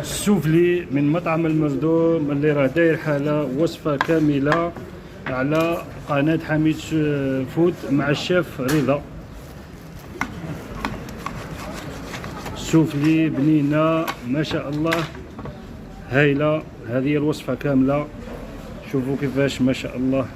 السوفلي من مطعم المردوم اللي راه داير حاله وصفه كامله على قناه حميد فود مع الشيف رضا. السوفلي بنينه ما شاء الله هايله. هذه الوصفه كامله، شوفوا كيفاش ما شاء الله